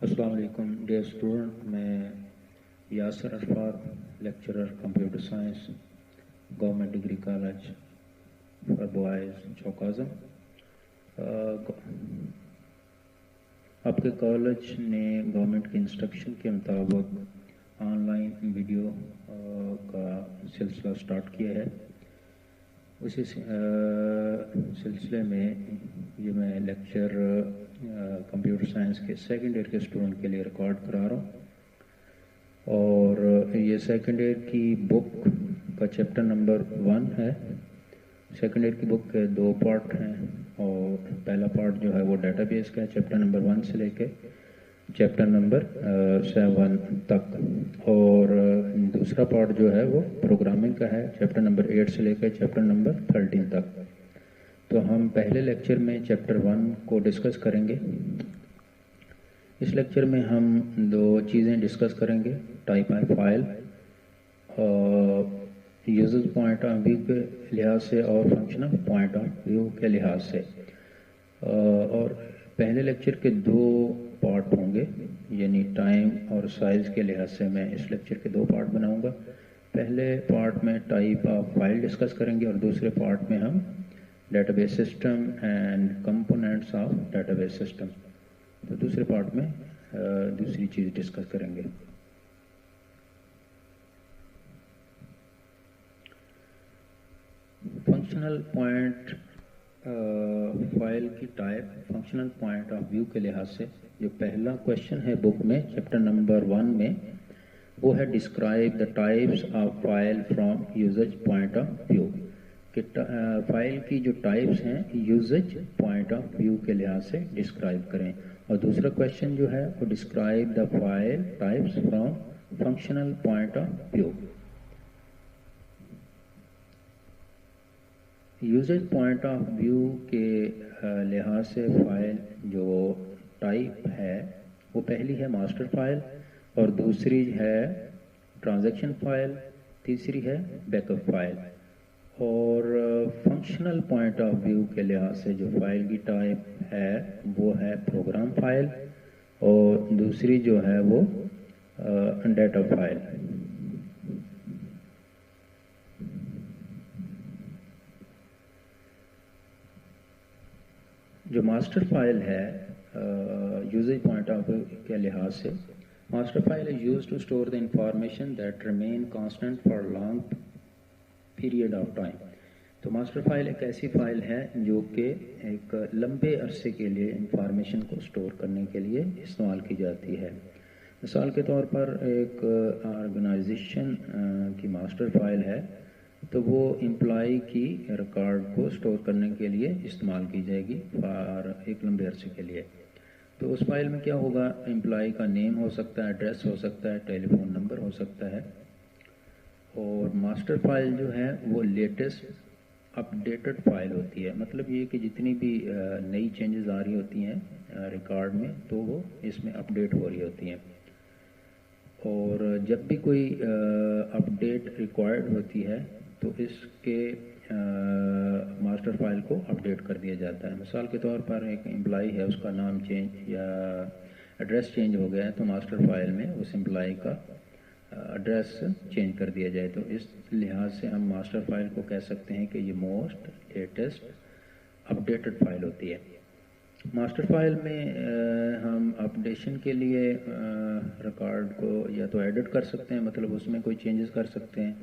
السلام علیکم dear student, میں Yasir Arafat, lecturer computer science, government degree college for boys Chowk Azam. آپ کے کالج نے گورنمنٹ کی انسٹرکشن کے مطابق آن لائن ویڈیو کا سلسلہ سٹارٹ کیا ہے۔ اسی سلسلے میں یہ میں لیکچر کمپیوٹر سائنس کے سیکنڈ ایئر کے اسٹوڈنٹ کے لیے ریکارڈ کرا رہا ہوں، اور یہ سیکنڈ ایئر کی بک کا چیپٹر نمبر 1 ہے۔ سیکنڈ ایئر کی بک کے 2 پارٹ ہیں، اور پہلا پارٹ جو ہے وہ ڈیٹا بیس کا ہے، چیپٹر نمبر 1 سے لے کے چیپٹر نمبر 7 تک، اور دوسرا پارٹ جو ہے وہ پروگرامنگ کا ہے، چیپٹر نمبر 8 سے لے کے چیپٹر نمبر 13 تک۔ تو ہم پہلے لیکچر میں چیپٹر 1 کو ڈسکس کریں گے۔ اس لیکچر میں ہم 2 چیزیں ڈسکس کریں گے، type of file user point of view کے لحاظ سے اور فنکشنل پوائنٹ آف ویو کے لحاظ سے۔ اور پہلے لیکچر کے 2 پارٹ ہوں گے، یعنی ٹائم اور سائز کے لحاظ سے میں اس لیکچر کے 2 پارٹ بناؤں گا۔ پہلے پارٹ میں ٹائپ آف فائل ڈسکس کریں گے، اور دوسرے پارٹ میں ہم database system and components of database system, تو دوسرے پارٹ میں دوسری چیز ڈسکس کریں گے۔ فنکشنل پوائنٹ فائل کی type functional point of view کے لحاظ سے جو پہلا کویشچن ہے بک میں چیپٹر نمبر 1 میں، وہ ہے describe the types of file from usage point of view, کہ فائل کی جو ٹائپس ہیں یوزج پوائنٹ آف ویو کے لحاظ سے ڈسکرائب کریں۔ اور دوسرا کویشچن جو ہے وہ describe the file types from functional point of view. Usage point of view کے لحاظ سے فائل جو ٹائپ ہے وہ پہلی ہے ماسٹر فائل، اور دوسری ہے ٹرانزیکشن فائل، تیسری ہے بیک اپ فائل۔ اور فنکشنل پوائنٹ آف ویو کے لحاظ سے جو فائل کی ٹائپ ہے وہ ہے پروگرام فائل، اور دوسری جو ہے وہ ڈیٹا فائل۔ جو ماسٹر فائل ہے یوزج پوائنٹ آف ویو کے لحاظ سے، master file is used to store the information that remain constant for long period of time۔ تو ماسٹر فائل ایک ایسی فائل ہے جو کہ ایک لمبے عرصے کے لیے انفارمیشن کو سٹور کرنے کے لیے استعمال کی جاتی ہے۔ مثال کے طور پر ایک آرگنائزیشن کی ماسٹر فائل ہے تو وہ امپلائی کی ریکارڈ کو سٹور کرنے کے لیے استعمال کی جائے گی اور ایک لمبے عرصے کے لیے۔ تو اس فائل میں کیا ہوگا، امپلائی کا نیم ہو سکتا ہے، ایڈریس ہو سکتا ہے، ٹیلی فون نمبر ہو سکتا ہے۔ اور ماسٹر فائل جو ہے وہ لیٹسٹ اپ ڈیٹڈ فائل ہوتی ہے، مطلب یہ کہ جتنی بھی نئی چینجز آ رہی ہوتی ہیں ریکارڈ میں تو وہ اس میں اپ ڈیٹ ہو رہی ہوتی ہیں، اور جب بھی کوئی اپ ڈیٹ ریکوائرڈ ہوتی ہے تو اس کے ماسٹر فائل کو اپ ڈیٹ کر دیا جاتا ہے۔ مثال کے طور پر ایک امپلائی ہے، اس کا نام چینج یا ایڈریس چینج ہو گیا ہے تو ماسٹر فائل میں اس امپلائی کا ایڈریس چینج کر دیا جائے، تو اس لحاظ سے ہم ماسٹر فائل کو کہہ سکتے ہیں کہ یہ موسٹ لیٹسٹ اپ ڈیٹڈ فائل ہوتی ہے۔ ماسٹر فائل میں ہم اپڈیشن کے لیے ریکارڈ کو یا تو ایڈٹ کر سکتے ہیں، مطلب اس میں کوئی چینجز کر سکتے ہیں،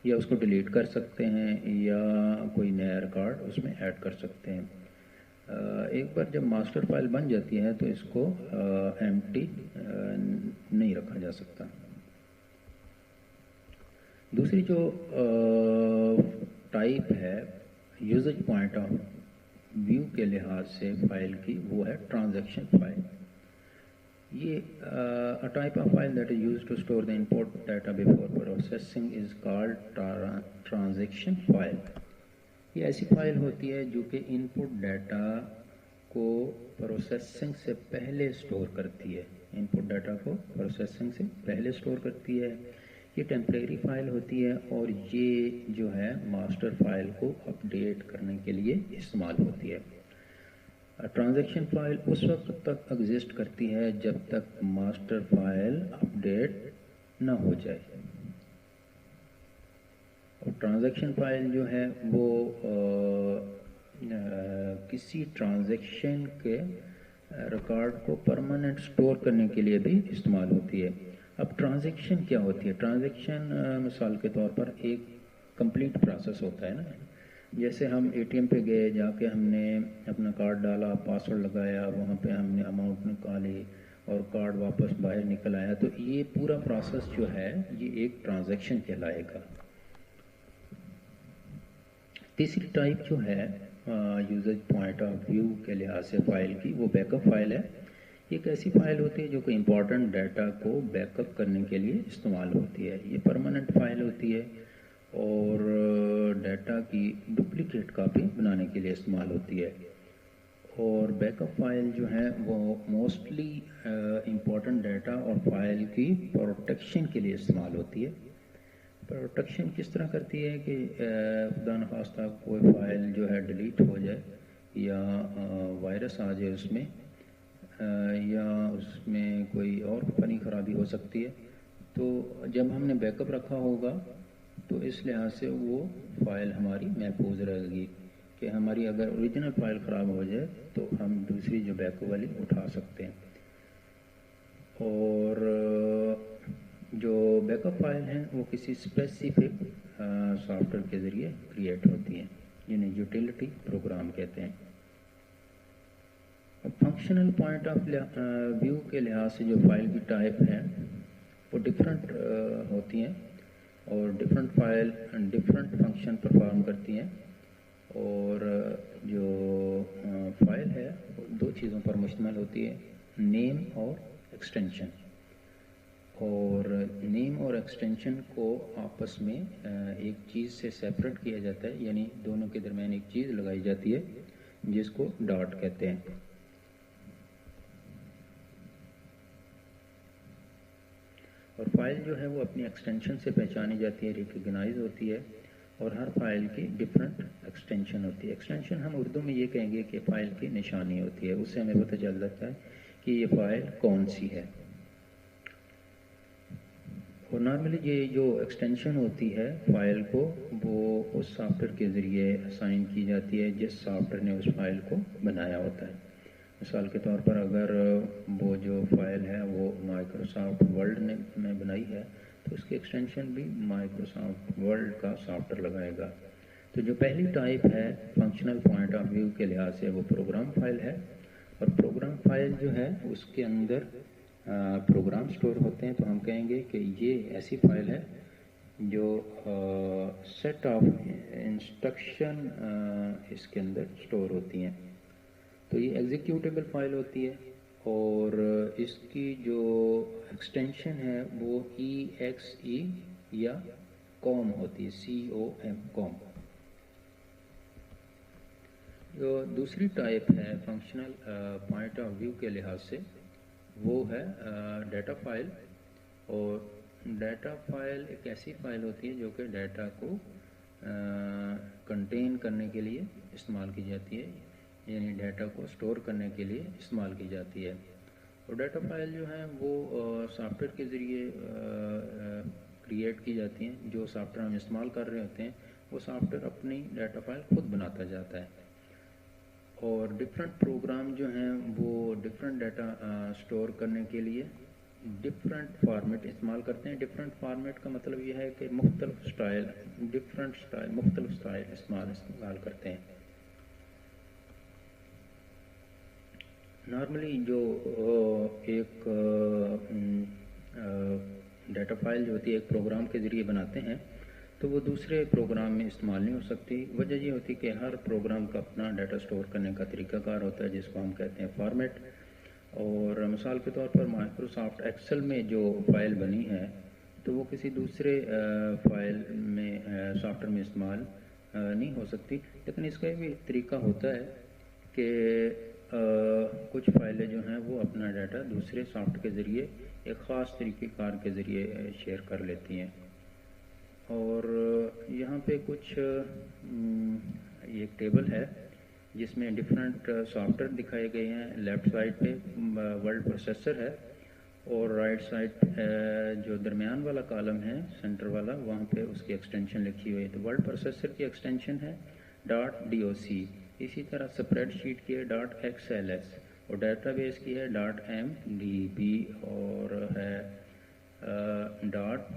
یا اس کو ڈیلیٹ کر سکتے ہیں، یا کوئی نیا ریکارڈ اس میں ایڈ کر سکتے ہیں۔ ایک بار جب ماسٹر فائل بن جاتی ہے تو اس کو ایمٹی نہیں رکھا جا سکتا۔ دوسری جو ٹائپ ہے یوزج پوائنٹ آف ویو کے لحاظ سے فائل کی، وہ ہے ٹرانزیکشن فائل۔ یہ type of file that is used to store the input data before processing is called transaction file. یہ ایسی فائل ہوتی ہے جو کہ ان پٹ ڈیٹا کو پروسیسنگ سے پہلے اسٹور کرتی ہے، ان پٹ ڈیٹا کو پروسیسنگ سے پہلے اسٹور کرتی ہے۔ یہ ٹیمپریری فائل ہوتی ہے، اور یہ جو ہے ماسٹر فائل کو اپ ڈیٹ کرنے کے لیے استعمال ہوتی ہے۔ ٹرانزیکشن فائل اس وقت تک ایگزسٹ کرتی ہے جب تک ماسٹر فائل اپڈیٹ نہ ہو جائے. اور ٹرانزیکشن فائل جو ہے وہ کسی ٹرانزیکشن کے ریکارڈ کو پرماننٹ سٹور کرنے کے لیے بھی استعمال ہوتی ہے. اب ٹرانزیکشن کیا ہوتی ہے؟ ٹرانزیکشن مثال کے طور پر ایک کمپلیٹ پروسیس ہوتا ہے نا. جیسے ہم اے ٹی ایم پہ گئے، جا کے ہم نے اپنا کارڈ ڈالا، پاسورڈ لگایا، وہاں پہ ہم نے اماؤنٹ نکالی اور کارڈ واپس باہر نکل آیا، تو یہ پورا پروسیس جو ہے یہ ایک ٹرانزیکشن کہلائے گا. تیسری ٹائپ جو ہے یوزر پوائنٹ آف ویو کے لحاظ سے فائل کی، وہ بیک اپ فائل ہے. ایک ایسی فائل ہوتی ہے جو کہ امپورٹنٹ ڈیٹا کو بیک اپ کرنے کے لیے استعمال ہوتی ہے. یہ پرماننٹ فائل ہوتی ہے اور ڈیٹا کی ڈپلیکیٹ کاپی بنانے کے لیے استعمال ہوتی ہے. اور بیک اپ فائل جو ہیں وہ موسٹلی امپورٹنٹ ڈیٹا اور فائل کی پروٹیکشن کے لیے استعمال ہوتی ہے. پروٹیکشن کس طرح کرتی ہے کہ خدا نخواستہ کوئی فائل جو ہے ڈیلیٹ ہو جائے یا وائرس آ جائے اس میں، یا اس میں کوئی اور فنی خرابی ہو سکتی ہے، تو جب ہم نے بیک اپ رکھا ہوگا تو اس لحاظ سے وہ فائل ہماری محفوظ رہے گی کہ ہماری اگر اوریجنل فائل خراب ہو جائے تو ہم دوسری جو بیک اپ والی اٹھا سکتے ہیں. اور جو بیک اپ فائل ہیں وہ کسی اسپیسیفک سافٹ ویئر کے ذریعے کریٹ ہوتی ہیں، جنہیں یوٹیلیٹی پروگرام کہتے ہیں. فنکشنل پوائنٹ آف ویو کے لحاظ سے جو فائل کی ٹائپ ہیں وہ ڈفرینٹ ہوتی ہیں اور different file different function perform کرتی ہیں. اور جو فائل ہے وہ دو چیزوں پر مشتمل ہوتی ہے، نیم اور ایکسٹینشن. اور نیم اور ایکسٹینشن کو آپس میں ایک چیز سے سیپریٹ کیا جاتا ہے، یعنی دونوں کے درمیان ایک چیز لگائی جاتی ہے جس کو ڈاٹ کہتے ہیں. اور فائل جو ہے وہ اپنی ایکسٹینشن سے پہچانی جاتی ہے، ریکگنائز ہوتی ہے، اور ہر فائل کی ڈفرینٹ ایکسٹینشن ہوتی ہے. ایکسٹینشن ہم اردو میں یہ کہیں گے کہ فائل کی نشانی ہوتی ہے، اس سے ہمیں پتہ چل جاتا ہے کہ یہ فائل کون سی ہے. اور نارملی یہ جو ایکسٹینشن ہوتی ہے فائل کو، وہ اس سافٹ ویئر کے ذریعے اسائن کی جاتی ہے جس سافٹ ویئر نے اس فائل کو بنایا ہوتا ہے. مثال کے طور پر اگر وہ جو فائل ہے وہ مائکروسافٹ ورڈ نے بنائی ہے تو اس کی ایکسٹینشن بھی مائکروسافٹ ورڈ کا سافٹ ویئر لگائے گا. تو جو پہلی ٹائپ ہے فنکشنل پوائنٹ آف ویو کے لحاظ سے وہ پروگرام فائل ہے. اور پروگرام فائل جو ہے اس کے اندر پروگرام سٹور ہوتے ہیں. تو ہم کہیں گے کہ یہ ایسی فائل ہے جو سیٹ آف انسٹرکشن اس کے اندر سٹور ہوتی ہیں. تو یہ ایگزیکیوٹیبل فائل ہوتی ہے اور اس کی جو ایکسٹینشن ہے وہ EXE یا COM ہوتی ہے، COM. جو دوسری ٹائپ ہے فنکشنل پوائنٹ آف ویو کے لحاظ سے وہ ہے ڈیٹا فائل. اور ڈیٹا فائل ایک ایسی فائل ہوتی ہے جو کہ ڈیٹا کو کنٹین کرنے کے لیے استعمال کی جاتی ہے، یعنی ڈیٹا کو سٹور کرنے کے لیے استعمال کی جاتی ہے. اور ڈیٹا فائل جو ہیں وہ سافٹ ویئر کے ذریعے کریٹ کی جاتی ہیں. جو سافٹ ویئر ہم استعمال کر رہے ہوتے ہیں وہ سافٹ ویئر اپنی ڈیٹا فائل خود بناتا جاتا ہے. اور ڈفرینٹ پروگرام جو ہیں وہ ڈفرینٹ ڈیٹا سٹور کرنے کے لیے ڈفرینٹ فارمیٹ استعمال کرتے ہیں. ڈفرینٹ فارمیٹ کا مطلب یہ ہے کہ مختلف سٹائل، ڈفرینٹ سٹائل، مختلف سٹائل استعمال کرتے ہیں. نارملی جو ایک ڈیٹا فائل جو ہوتی ہے ایک پروگرام کے ذریعے بناتے ہیں تو وہ دوسرے پروگرام میں استعمال نہیں ہو سکتی. وجہ یہ ہوتی کہ ہر پروگرام کا اپنا ڈیٹا سٹور کرنے کا طریقہ کار ہوتا ہے جس کو ہم کہتے ہیں فارمیٹ. اور مثال کے طور پر مائکروسافٹ ایکسل میں جو فائل بنی ہے تو وہ کسی دوسرے فائل میں سافٹ ویئر میں استعمال نہیں ہو سکتی. لیکن اس کا یہ بھی طریقہ ہوتا ہے کہ کچھ فائلیں جو ہیں وہ اپنا ڈیٹا دوسرے سافٹ کے ذریعے ایک خاص طریقہ کار کے ذریعے شیئر کر لیتی ہیں. اور یہاں پہ کچھ ایک ٹیبل ہے جس میں ڈفرینٹ سافٹ ویئر دکھائے گئے ہیں. لیفٹ سائڈ پہ ورڈ پروسیسر ہے اور رائٹ سائڈ جو درمیان والا کالم ہے سینٹر والا وہاں پہ اس کی ایکسٹینشن لکھی ہوئی ہے. تو ورڈ پروسیسر کی ایکسٹینشن ہے .doc. اسی طرح اسپریڈ شیٹ کی ہے .xls اور ڈیٹا بیس کی ہے .mdb اور ہے .dat.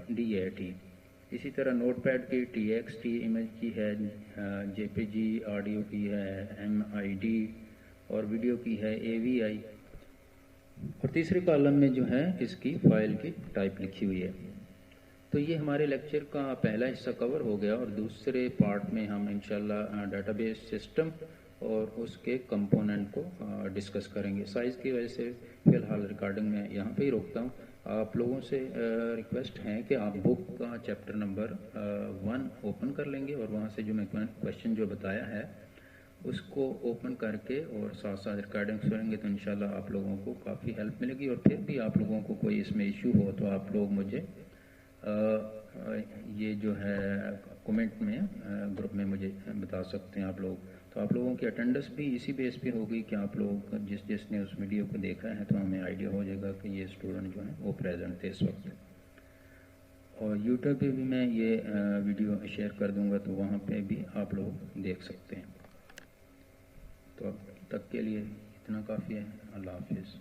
اسی طرح نوٹ پیڈ کی TXT امیج کی ہے, JPG آڈیو کی ہے MID اور ویڈیو کی ہے AVI. اور تیسرے کالم میں جو ہے اس کی فائل کی ٹائپ لکھی ہوئی ہے. تو یہ ہمارے لیکچر کا پہلا حصہ کور ہو گیا اور دوسرے پارٹ میں ہم انشاءاللہ ڈیٹا بیس سسٹم اور اس کے کمپوننٹ کو ڈسکس کریں گے. سائز کی وجہ سے فی الحال ریکارڈنگ میں یہاں پہ ہی روکتا ہوں. آپ لوگوں سے ریکویسٹ ہے کہ آپ بک کا چیپٹر نمبر 1 اوپن کر لیں گے اور وہاں سے جو میں کویشچن جو بتایا ہے اس کو اوپن کر کے اور ساتھ ساتھ ریکارڈنگ سنیں گے تو انشاءاللہ آپ لوگوں کو کافی ہیلپ ملے گی. اور پھر بھی آپ لوگوں کو کوئی اس میں ایشو ہو تو آپ لوگ مجھے یہ جو ہے کومنٹ میں گروپ میں مجھے بتا سکتے ہیں آپ لوگ. تو آپ لوگوں کی اٹینڈنس بھی اسی بیس پہ ہوگی کہ آپ لوگ جس نے اس ویڈیو کو دیکھا ہے تو ہمیں آئیڈیا ہو جائے گا کہ یہ اسٹوڈنٹ جو ہیں وہ پریزنٹ تھے اس وقت. اور یوٹیوب پہ بھی میں یہ ویڈیو شیئر کر دوں گا تو وہاں پہ بھی آپ لوگ دیکھ سکتے ہیں. تو اب تک کے لیے اتنا کافی ہے. اللہ حافظ.